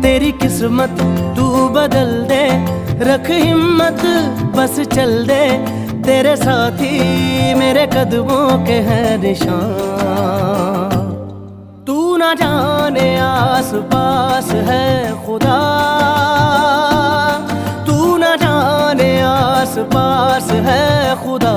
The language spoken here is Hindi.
तेरी किस्मत तू बदल दे, रख हिम्मत बस चल दे। तेरे साथी मेरे कदमों के हैं निशान। तू ना जाने आस पास है खुदा, तू ना जाने आस पास है खुदा।